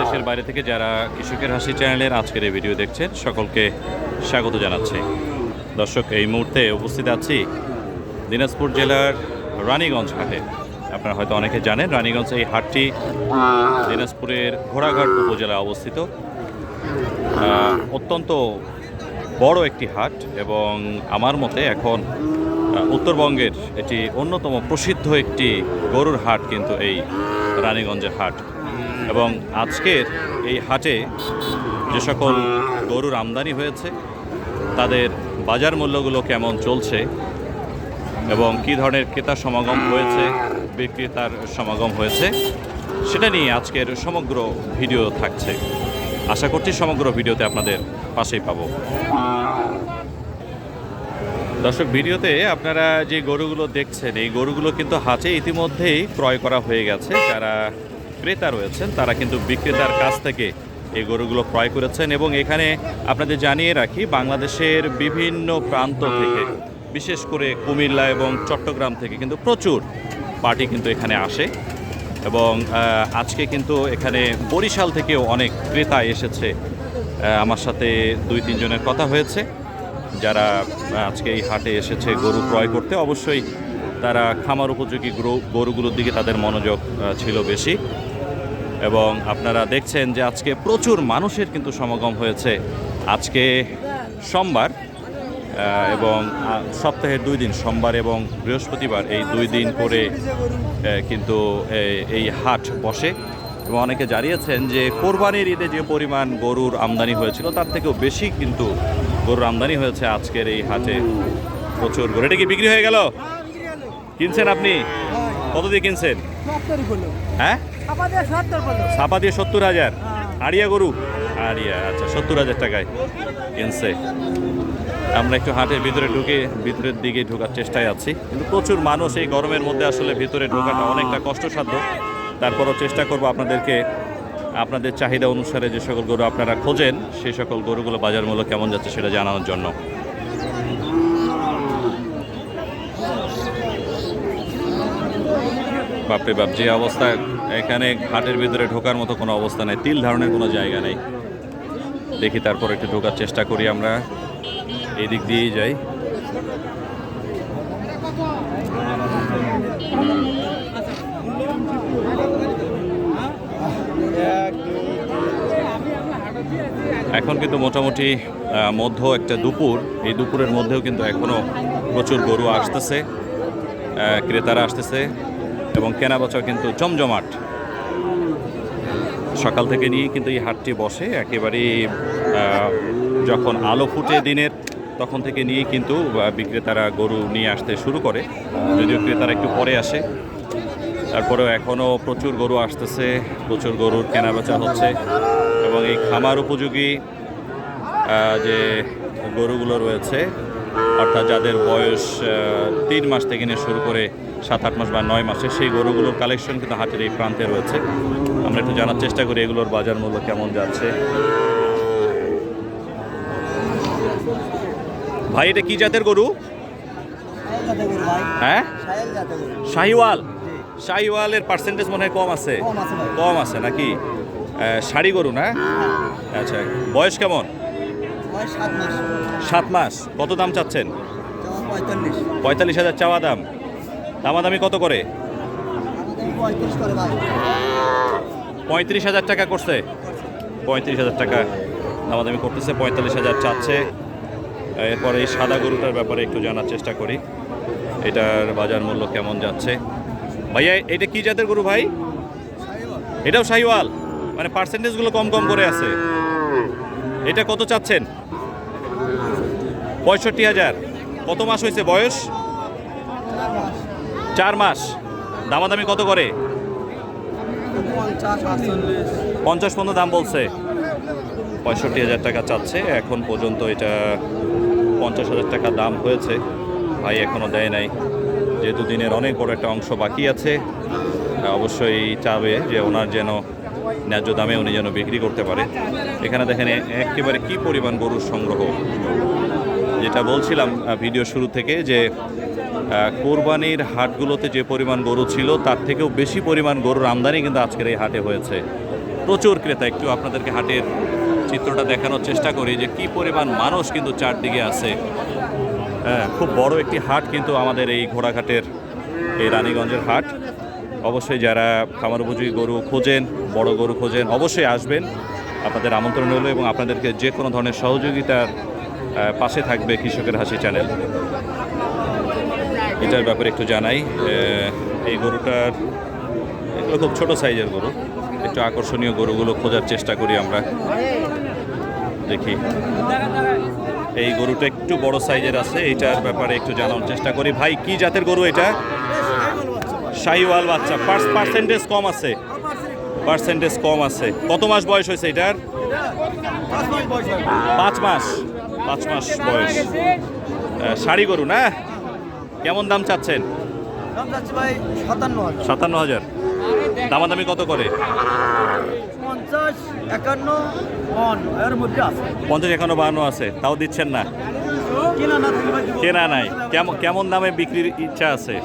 দেশের বাইরে থেকে যারা কৃষকের হাসি চ্যানেলের আজকের এই ভিডিও দেখছেন সকলকে স্বাগত জানাচ্ছি। দর্শক, এই মুহূর্তে উপস্থিত আছি দিনাজপুর জেলার রানীগঞ্জ হাটে। আপনারা হয়তো অনেকে জানেন রানীগঞ্জ এই হাটটি দিনাজপুরের ঘোড়াঘাট উপজেলায় অবস্থিত। অত্যন্ত বড় একটি হাট এবং আমার মতে এখন উত্তরবঙ্গের এটি অন্যতম প্রসিদ্ধ একটি গরুর হাট কিন্তু এই রানীগঞ্জের হাট। এবং আজকের এই হাটে যে সকল গরুর আমদানি হয়েছে তাদের বাজার মূল্যগুলো কেমন চলছে এবং কী ধরনের ক্রেতার সমাগম হয়েছে, বিক্রেতার সমাগম হয়েছে, সেটা নিয়ে আজকের সমগ্র ভিডিও থাকছে। আশা করছি সমগ্র ভিডিওতে আপনাদের পাশেই পাবো। দর্শক, ভিডিওতে আপনারা যে গরুগুলো দেখছেন এই গরুগুলো কিন্তু হাটে ইতিমধ্যেই ক্রয় করা হয়ে গেছে। যারা ক্রেতা রয়েছেন তারা কিন্তু বিক্রেতার কাছ থেকে এই গরুগুলো ক্রয় করেছেন এবং এখানে আপনাদের জানিয়ে রাখি, বাংলাদেশের বিভিন্ন প্রান্ত থেকে, বিশেষ করে কুমিল্লা এবং চট্টগ্রাম থেকে কিন্তু প্রচুর পার্টি কিন্তু এখানে আসে এবং আজকে কিন্তু এখানে বরিশাল থেকেও অনেক ক্রেতা এসেছে। আমার সাথে 2-3 জনের কথা হয়েছে যারা আজকে এই হাটে এসেছে গরু ক্রয় করতে। অবশ্যই তারা খামার উপযোগী গরুগুলোর দিকে তাদের মনোযোগ ছিল বেশি এবং আপনারা দেখছেন যে আজকে প্রচুর মানুষের কিন্তু সমাগম হয়েছে। আজকে সোমবার এবং সপ্তাহের 2 দিন, সোমবার এবং বৃহস্পতিবার, এই 2 দিন করে কিন্তু এই হাট বসে এবং অনেকে জানিয়েছেন যে কোরবানির ঈদে যে পরিমাণ গরুর আমদানি হয়েছিল তার থেকেও বেশি কিন্তু গরুর আমদানি হয়েছে আজকের এই হাটে। প্রচুর গরু। এটা কি বিক্রি হয়ে গেল? কিনছেন আপনি? কত দিয়ে কিনছেন? হ্যাঁ, ছাপা দিয়ে 70,000। আড়িয়া গরু? আড়িয়া, আচ্ছা, 70,000 টাকায় কিনছে। আমরা একটু হাটের ভিতরে ঢুকে ভিতরের দিকে ঢোকার চেষ্টায় আছি, কিন্তু প্রচুর মানুষ। এই গরমের মধ্যে আসলে ভিতরে ঢোকাটা অনেকটা কষ্টসাধ্য। তারপরও চেষ্টা করব আপনাদেরকে আপনাদের চাহিদা অনুসারে যে সকল গরু আপনারা খোঁজেন সেই সকল গরুগুলো বাজার মূল্য কেমন যাচ্ছে সেটা জানানোর জন্য। বাপরে বাপ, যে অবস্থা এখানে হাটের ভিতরে ঢোকার মতো কোনো অবস্থা নেই, তিল ধারণের কোনো জায়গা নেই। দেখি তারপর একটু ঢোকার চেষ্টা করি, আমরা এই দিক দিয়েই যাই। এখন কিন্তু মোটামুটি মধ্য একটা দুপুর, এই দুপুরের মধ্যেও কিন্তু এখনও প্রচুর গরু আসতেছে, ক্রেতারা আসতেছে এবং কেনাবেচাও কিন্তু জমজমাট। সকাল থেকে নিয়ে কিন্তু এই হাটটি বসে, একেবারেই যখন আলো ফুটে দিনের তখন থেকে নিয়ে কিন্তু বিক্রেতারা গরু নিয়ে আসতে শুরু করে, যদিও ক্রেতারা একটু পরে আসে। তারপরেও এখনও প্রচুর গরু আসতেছে, প্রচুর গরুর কেনাবেচা হচ্ছে এবং এই খামার উপযোগী যে গরুগুলো রয়েছে, অর্থাৎ যাদের বয়স 3 মাস থেকে নিয়ে শুরু করে 7-8 মাস বা 9 মাসে, সেই গরুগুলোর কালেকশন কিন্তু হাটের এই প্রান্তে রয়েছে। আমরা একটু জানার চেষ্টা করি এগুলোর বাজার মূল্য কেমন যাচ্ছে। ভাই, এটা কি জাতের গরু? হ্যাঁ, শাহিওয়াল। শাহিওয়ালের পার্সেন্টেজ মনে হয় কম আছে, কম আছে নাকি? শাড়ি গরু না? আচ্ছা, বয়স কেমন? 7 মাস। কত দাম চাচ্ছেন? 45,000 চাওয়া দাম। দামাদামি কত করে? 35,000 টাকা করছে। 35,000 টাকা দামাদামি করতেছে, 45,000 চাচ্ছে। এরপরে এই সাদা গরুটার ব্যাপারে একটু জানার চেষ্টা করি, এটার বাজার মূল্য কেমন যাচ্ছে। ভাইয়া, এটা কি জাতের গরু ভাই? এটাও শাহিওয়াল, মানে পার্সেন্টেজগুলো কম কম করে আছে। এটা কত চাচ্ছেন? 65,000। কত মাস হয়েছে বয়স? 4 মাস। দামাদামি কত করে? 50 পর্যন্ত দাম বলছে। 65,000 টাকা চাচ্ছে। এখন পর্যন্ত এটা 50,000 টাকা দাম হয়েছে। ভাই এখনও দেয় নাই, যেহেতু দিনের অনেক বড় একটা অংশ বাকি আছে। অবশ্যই চাবে যে ওনার যেন ন্যায্য দামে উনি যেন বিক্রি করতে পারে। এখানে দেখেন একেবারে কি পরিমাণ গরুর সংগ্রহ। যেটা বলছিলাম ভিডিও শুরু থেকে যে কোরবানির হাটগুলোতে যে পরিমাণ গরু ছিল তার থেকেও বেশি পরিমাণ গরুর আমদানি কিন্তু আজকের এই হাটে হয়েছে। প্রচুর ক্রেতা। একটু আপনাদেরকে হাটের চিত্রটা দেখানোর চেষ্টা করি যে কি পরিমাণ মানুষ কিন্তু চারদিকে আছে। হ্যাঁ, খুব বড় একটি হাট কিন্তু আমাদের এই ঘোড়াঘাটের এই রানীগঞ্জের হাট। অবশ্যই যারা খামার উপযোগী গরু খোঁজেন, বড় গরু খোঁজেন, অবশ্যই আসবেন। আপনাদের আমন্ত্রণ হলো এবং আপনাদেরকে যে কোনো ধরনের সহযোগিতার পাশে থাকবে কৃষকের হাসি চ্যানেল। এটার ব্যাপারে একটু জানাই, এই গরুটার এগুলো খুব ছোট সাইজের গরু, একটু আকর্ষণীয় গরুগুলো খোঁজার চেষ্টা করি আমরা। দেখি এই গরুটা একটু বড় সাইজের আছে, এইটার ব্যাপারে একটু জানার চেষ্টা করি। ভাই কি জাতের গরু এটা? শাহিওয়াল বাচ্চা। পার্সেন্টেজ কম আছে, পার্সেন্টেজ কম আছে। কত মাস বয়স হয়েছে এটার? 5 মাস, 5 মাস বয়স। শাড়ি গরু না? কেমন দাম চাচ্ছেন? 57,000। দামাদামি কত করে? 50-51 আছে, তাও দিচ্ছেন না? কেনা নাই। কেমন দামে বিক্রির ইচ্ছা আছে?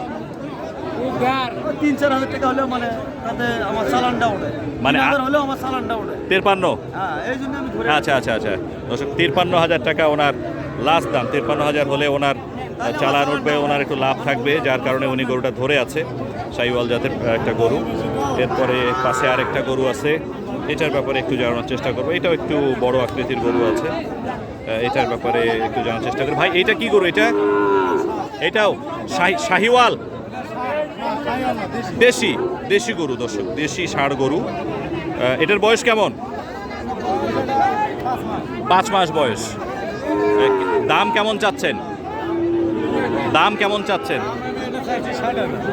3-4 হাজার টাকা হলেও মানে তাতে আমার চালানটা ওঠে, মানে হলেও আমার চালানটা ওঠে। 53? হ্যাঁ, এই জন্য আমি ধরে। আচ্ছা আচ্ছা আচ্ছা, দর্শক 53,000 টাকা ওনার লাস্ট দাম। 53,000 হলে ওনার চালান উঠবে, ওনার একটু লাভ থাকবে, যার কারণে উনি গরুটা ধরে আছে। শাহিওয়াল জাতের একটা গরু। এরপরে পাশে আরেকটা গরু আছে, এটার ব্যাপারে একটু জানানোর চেষ্টা করবো। এটাও একটু বড় আকৃতির গরু আছে, এটার ব্যাপারে একটু জানার চেষ্টা করি। ভাই এটা কি গরু? এটাও শাহিওয়াল? দেশি গরু দর্শক, দেশি ষাঁড় গরু। এটার বয়স কেমন? 5 মাস বয়স। দাম কেমন চাচ্ছেন?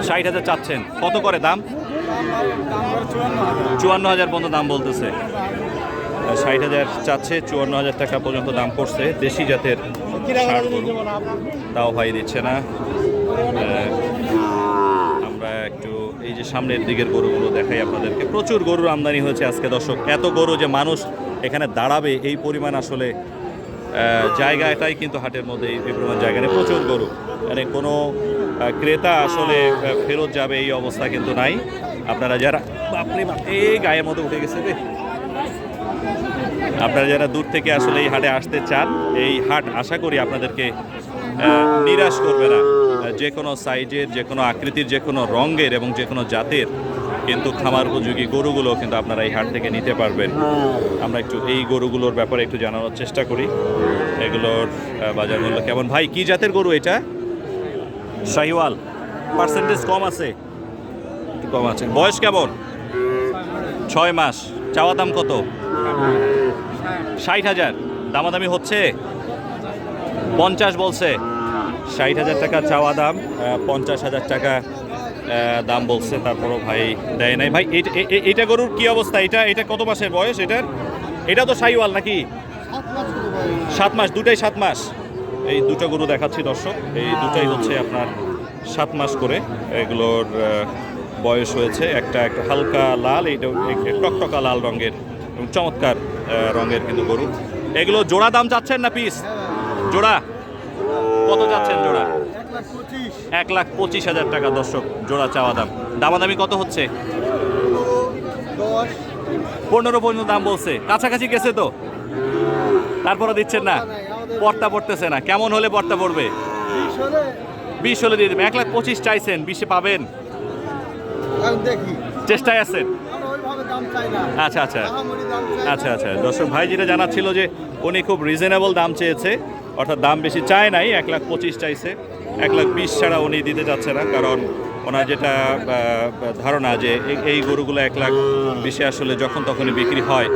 60,000 চাচ্ছেন। কত করে দাম? 54,000 পর্যন্ত দাম বলতেছে। 60,000 চাচ্ছে, 54,000 টাকা পর্যন্ত দাম পড়ছে। দেশি জাতের ষাঁড় গরু, তাও ভাই দিচ্ছে না। আমরা একটু এই যে সামনের দিকের গরুগুলো দেখাই আপনাদেরকে। প্রচুর গরুর আমদানি হয়েছে আজকে দর্শক। এত গরু যে মানুষ এখানে দাঁড়াবে এই পরিমাণ আসলে জায়গাটাই কিন্তু হাটের মধ্যে এই পরিমাণ জায়গা নেই। প্রচুর গরু, মানে কোনো ক্রেতা আসলে ফেরত যাবে এই অবস্থা কিন্তু নাই। আপনারা যারা এই গায়ের মধ্যে উঠে গেছে রে, আপনারা যারা দূর থেকে আসলে এই হাটে আসতে চান, এই হাট আশা করি আপনাদেরকে নিরাশ করবে না। যে কোনো সাইজের, যে কোনো আকৃতির, যে কোনো রঙের এবং যে কোনো জাতের কিন্তু খামার উপযোগী গরুগুলো কিন্তু আপনারা এই হাট থেকে নিতে পারবেন। আমরা একটু এই গরুগুলোর ব্যাপারে একটু জানানোর চেষ্টা করি, এগুলোর বাজার মূল্য কেমন। ভাই কি জাতের গরু এটা? শাহিওয়াল। পার্সেন্টেজ কম আছে? একটু কম আছে। বয়স কেমন? 6 মাস। চাওয়া দাম কত? 60,000। দামাদামি হচ্ছে? 50 বলছে। 60,000 টাকা চাওয়া দাম, 50,000 টাকা দাম বলছে। তারপরও ভাই দেয় নাই। ভাই এটা গরুর কি অবস্থা? এটা কত মাসের বয়স এটা তো শাহিওয়াল নাকি? 7 মাস। দুটাই 7 মাস। এই দুটো গরু দেখাচ্ছি দর্শক, এই দুটাই হচ্ছে আপনার 7 মাস করে। এগুলোর বয়স হয়েছে। একটা হালকা লাল, এইটা টকটকা লাল রঙের এবং চমৎকার রঙের কিন্তু গরু। এগুলো জোড়া দাম চাচ্ছেন না পিস? জোড়া কত চাচ্ছেন জোড়া? 1,25,000 টাকা দর্শক জোড়া চাওয়া দাম। দামাদামি কত হচ্ছে? 15 পর্যন্ত দাম বলছে। কাছাকাছি গেছে তো, তারপরে দিচ্ছেন না? পর্তা পড়তেছে না। কেমন হলে পর্তা পড়বে? 20 হলে দিয়ে দেবেন। 1,25,000 চাইছেন, 20-এ পাবেন? চেষ্টায় আছেন? আচ্ছা আচ্ছা আচ্ছা আচ্ছা দর্শক, ভাই যেটা জানাচ্ছিল যে উনি খুব রিজনেবল দাম চেয়েছে, অর্থাৎ দাম বেশি চায় নাই, 1,25,000 চাইছে। 1,20,000 ছাড়া উনি দিতে চাচ্ছে না, কারণ ওনার যেটা ধারণা যে এই গরুগুলো 1,20,000 আসলে যখন তখনই বিক্রি হয়।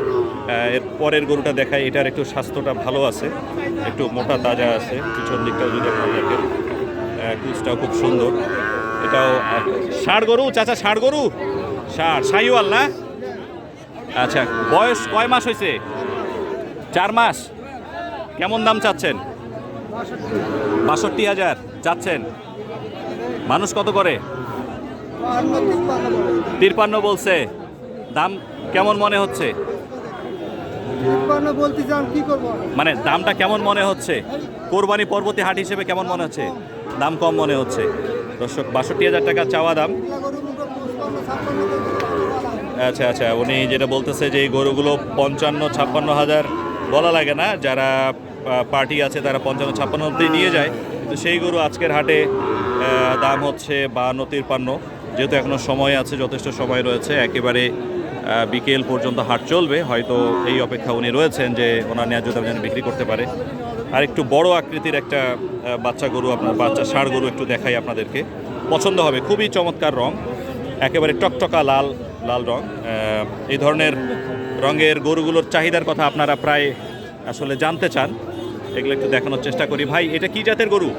এর পরের গরুটা দেখায়, এটার একটু স্বাস্থ্যটা ভালো আছে, একটু মোটা তাজা আছে। পিছন দিকটাও যদি আপনারা দেখেন, কুচটাও খুব সুন্দর। এটাও ষাঁড় গরু। চাচা ষাঁড় গরু? শাহিওয়াল না? আচ্ছা, বয়স কয় মাস হয়েছে? 4 মাস। কেমন দাম চাচ্ছেন? 62,000 চাচ্ছেন। মানুষ কত করে? 53 বলছে। দাম কেমন মনে হচ্ছে? মানে দামটা কেমন মনে হচ্ছে? কোরবানি পরবর্তী হাট হিসেবে কেমন মনে হচ্ছে? দাম কম মনে হচ্ছে দর্শক। 62,000 টাকা চাওয়া দাম। আচ্ছা আচ্ছা, উনি যেটা বলতেছে যে এই গরুগুলো 55-56 হাজার বলা লাগে না, যারা পার্টি আছে তারা 55-56 নিয়ে যায়, কিন্তু সেই গরু আজকের হাটে দাম হচ্ছে 52-53। যেহেতু এখনও সময় আছে, যথেষ্ট সময় রয়েছে, একেবারে বিকেল পর্যন্ত হাট চলবে, হয়তো এই অপেক্ষা উনি রয়েছেন যে ওনার ন্যায্য দাম যেন বিক্রি করতে পারে। আর একটু বড় আকৃতির একটা বাচ্চা গরু, আপনার বাচ্চা ষাঁড় গরু একটু দেখাই আপনাদেরকে, পছন্দ হবে, খুবই চমৎকার রং, একেবারে টকটকা লাল লাল রং। এই ধরনের রঙের গরুগুলোর চাহিদার কথা আপনারা প্রায় আসলে জানতে চান, এগুলো একটু দেখানোর চেষ্টা করি। ভাই এটা কি জাতের গরু?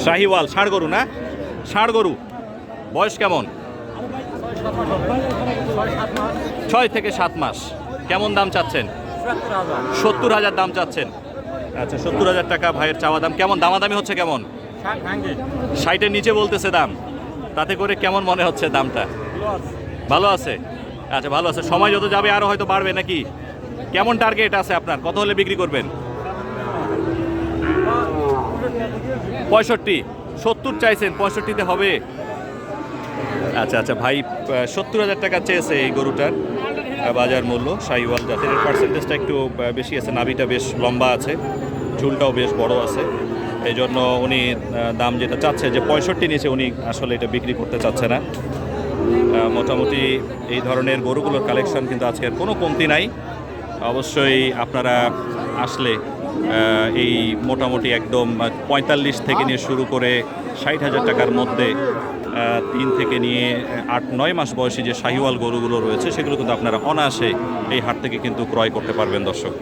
শাহিওয়াল, ষাঁড় গরু না? ষাঁড় গরু, বয়স কেমন? 6 থেকে 7 মাস। কেমন দাম চাচ্ছেন? 70,000 দাম চাচ্ছেন। আচ্ছা, 70,000 টাকা ভাইয়ের চাওয়া দাম। কেমন দামাদামি হচ্ছে? কেমন 60-এর নিচে বলতেছে দাম, তাতে করে কেমন মনে হচ্ছে দামটা? ভালো আছে। আচ্ছা, ভালো আছে, সময় যত যাবে আরও হয়তো বাড়বে নাকি? কেমন টার্গেট আছে আপনার, কত হলে বিক্রি করবেন? 65। 70 চাইছেন, 65-তে হবে? আচ্ছা আচ্ছা ভাই, 70,000 টাকা চেয়েছে এই গরুটার বাজার মূল্য। শাহিওয়াল জাতের, এর পার্সেন্টেজটা একটু বেশি আছে, নাভিটা বেশ লম্বা আছে, ঝুলটাও বেশ বড় আছে, এই জন্য উনি দাম যেটা চাচ্ছে যে 65 নিচে উনি আসলে এটা বিক্রি করতে চাচ্ছে না। মোটামুটি এই ধরনের গরুগুলোর কালেকশন কিন্তু আজকের কোনো কমতি নাই। অবশ্যই আপনারা আসলে এই মোটামুটি একদম 45 থেকে নিয়ে শুরু করে 60,000 টাকার মধ্যে 3 থেকে নিয়ে 8-9 মাস বয়সী যে শাহিওয়াল গরুগুলো রয়েছে সেগুলো কিন্তু আপনারা অনায়াসে এই হাট থেকে কিন্তু ক্রয় করতে পারবেন দর্শক।